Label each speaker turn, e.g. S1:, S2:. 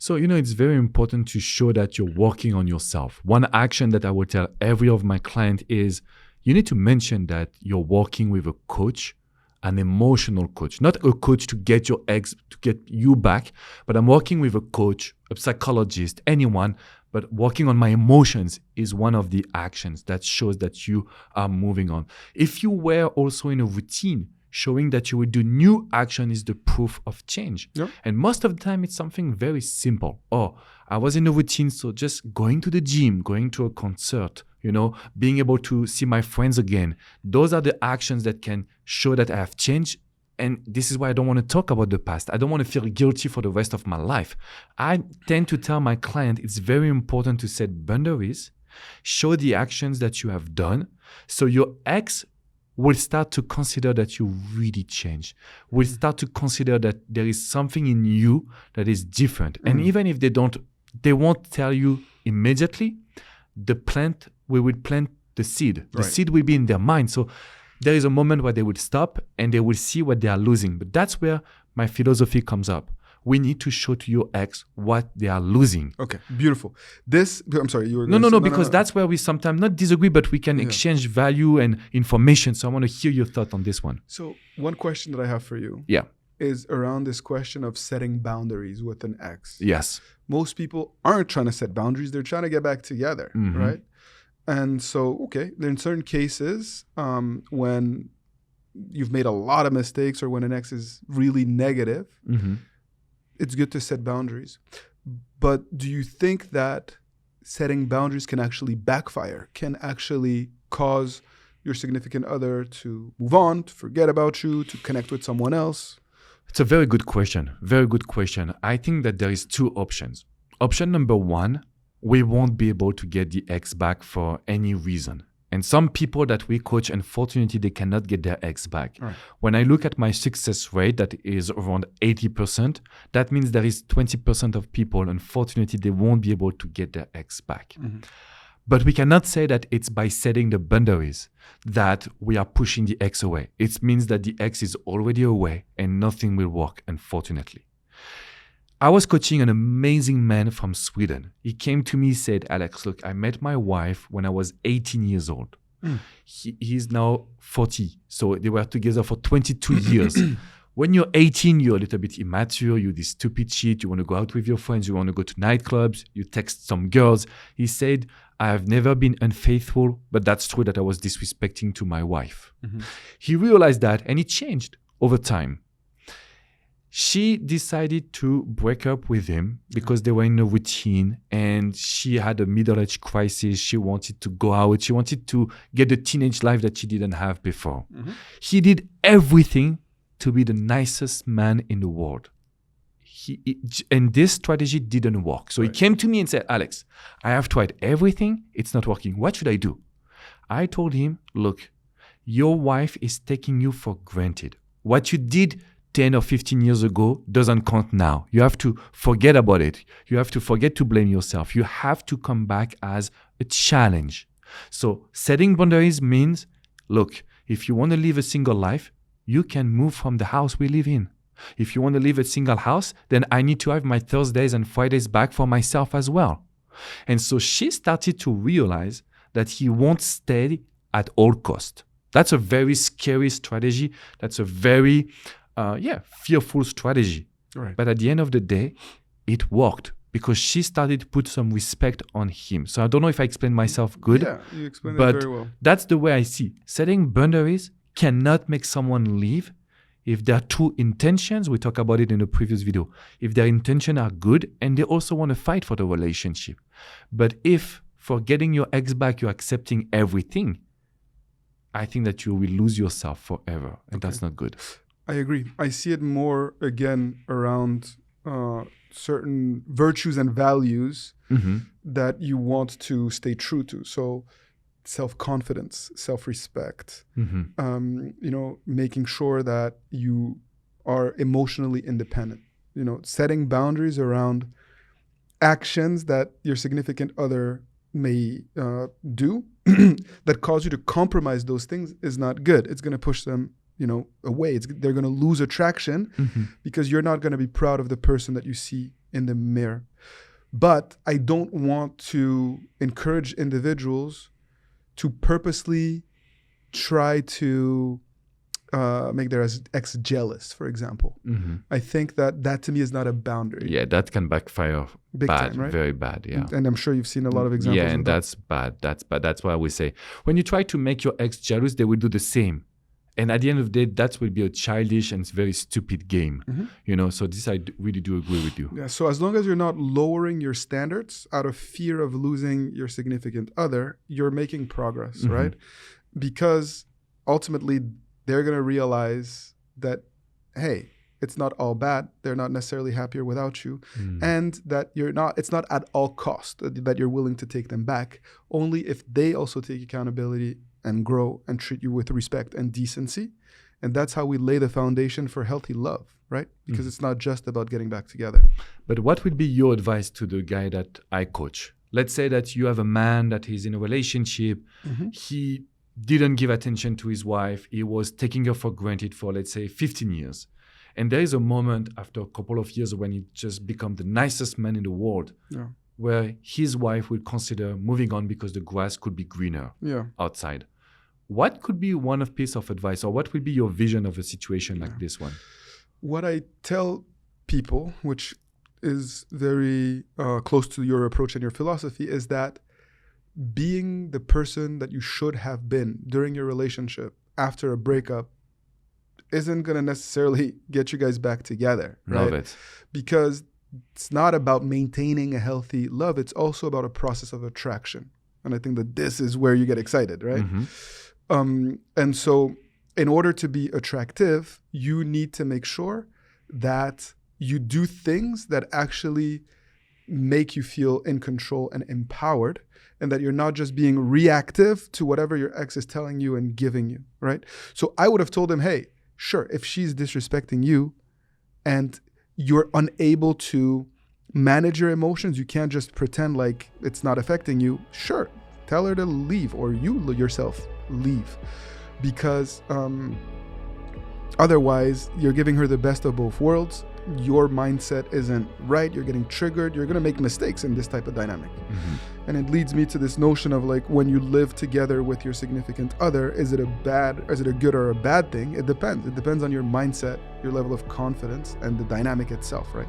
S1: So, it's very important to show that you're working on yourself. One action that I will tell every of my clients is you need to mention that you're working with a coach, an emotional coach, not a coach to get your ex, to get you back, but I'm working with a coach, a psychologist, anyone, but working on my emotions is one of the actions that shows that you are moving on. If you were also in a routine, showing that you will do new action is the proof of change.
S2: Yep.
S1: And most of the time, it's something very simple. Oh, I was in a routine, so just going to the gym, going to a concert, being able to see my friends again. Those are the actions that can show that I have changed. And this is why I don't want to talk about the past. I don't want to feel guilty for the rest of my life. I tend to tell my client it's very important to set boundaries, show the actions that you have done, so your ex will start to consider that you really changed, will start to consider that there is something in you that is different. And even if they won't tell you immediately, we will plant the seed. The seed will be in their mind. So there is a moment where they will stop and they will see what they are losing. But that's where my philosophy comes up. We need to show to your ex what they are losing.
S2: Okay, beautiful. I'm sorry, you were
S1: No, because that's where we sometimes not disagree, but we can exchange value and information. So I want to hear your thought on this one.
S2: So one question that I have for you is around this question of setting boundaries with an ex.
S1: Yes.
S2: Most people aren't trying to set boundaries. They're trying to get back together, right? And so, okay, in certain cases, when you've made a lot of mistakes or when an ex is really negative, it's good to set boundaries. But do you think that setting boundaries can actually backfire, can actually cause your significant other to move on, to forget about you, to connect with someone else?
S1: It's a very good question. Very good question. I think that there is two options. Option number one, we won't be able to get the ex back for any reason. And some people that we coach, unfortunately, they cannot get their ex back.
S2: Right.
S1: When I look at my success rate, that is around 80%, that means there is 20% of people, unfortunately, they won't be able to get their ex back. But we cannot say that it's by setting the boundaries that we are pushing the ex away. It means that the ex is already away and nothing will work, unfortunately. I was coaching an amazing man from Sweden. He came to me, said, Alex, look, I met my wife when I was 18 years old. He's now 40. So they were together for 22 years. When you're 18, you're a little bit immature. You do this stupid shit. You want to go out with your friends. You want to go to nightclubs. You text some girls. He said, I have never been unfaithful, but that's true that I was disrespecting to my wife. He realized that and he changed over time. She decided to break up with him because they were in a routine and she had a middle-age crisis. She wanted to go out. She wanted to get the teenage life that she didn't have before. He did everything to be the nicest man in the world. And this strategy didn't work. So he came to me and said, Alex, I have tried everything. It's not working. What should I do? I told him, look, your wife is taking you for granted. What you did 10 or 15 years ago doesn't count now. You have to forget about it. You have to forget to blame yourself. You have to come back as a challenge. So setting boundaries means, look, if you want to live a single life, you can move from the house we live in. If you want to live a single house, then I need to have my Thursdays and Fridays back for myself as well. And so she started to realize that he won't stay at all cost. That's a very scary strategy. That's a very fearful strategy.
S2: Right.
S1: But at the end of the day, it worked because she started to put some respect on him. So I don't know if I explained myself good.
S2: Yeah, you explained it very well.
S1: That's the way I see. Setting boundaries cannot make someone leave if their true intentions, we talked about it in the previous video, if their intentions are good and they also want to fight for the relationship. But if for getting your ex back, you're accepting everything, I think that you will lose yourself forever. And that's not good.
S2: I agree. I see it more, again, around certain virtues and values that you want to stay true to. So self-confidence, self-respect, making sure that you are emotionally independent, setting boundaries around actions that your significant other may do that cause you to compromise those things is not good. It's going to push them away. They're going to lose attraction because you're not going to be proud of the person that you see in the mirror. But I don't want to encourage individuals to purposely try to make their ex jealous, for example. I think that to me is not a boundary.
S1: Yeah, that can backfire
S2: Big
S1: bad,
S2: time, right?
S1: very bad. Yeah.
S2: And I'm sure you've seen a lot of examples.
S1: Yeah, and that's bad. That's bad. That's why we say when you try to make your ex jealous, they will do the same. And at the end of the day, that will be a childish and very stupid game. You know, so this really do agree with you.
S2: Yeah, so as long as you're not lowering your standards out of fear of losing your significant other, you're making progress, right? Because ultimately, they're going to realize that, hey, it's not all bad. They're not necessarily happier without you. And that it's not at all cost that you're willing to take them back, only if they also take accountability and grow and treat you with respect and decency. And that's how we lay the foundation for healthy love, right? Because it's not just about getting back together.
S1: But what would be your advice to the guy that I coach? Let's say that you have a man that is in a relationship. He didn't give attention to his wife. He was taking her for granted for, let's say, 15 years. And there is a moment after a couple of years when he just become the nicest man in the world, where his wife will consider moving on because the grass could be greener outside. What could be one piece of advice, or what would be your vision of a situation like this one?
S2: What I tell people, which is very close to your approach and your philosophy, is that being the person that you should have been during your relationship after a breakup isn't going to necessarily get you guys back together, right?
S1: Love it.
S2: Because it's not about maintaining a healthy love. It's also about a process of attraction. And I think that this is where you get excited, right? And so in order to be attractive, you need to make sure that you do things that actually make you feel in control and empowered, and that you're not just being reactive to whatever your ex is telling you and giving you, right? So I would have told him, hey, sure, if she's disrespecting you and you're unable to manage your emotions, you can't just pretend like it's not affecting you. Sure, tell her to leave, or you yourself leave, because otherwise you're giving her the best of both worlds. Your mindset isn't right. You're getting triggered. You're going to make mistakes in this type of dynamic. And it leads me to this notion of like, when you live together with your significant other, is it a good or a bad thing? It depends. It depends on your mindset, your level of confidence, and the dynamic itself, right?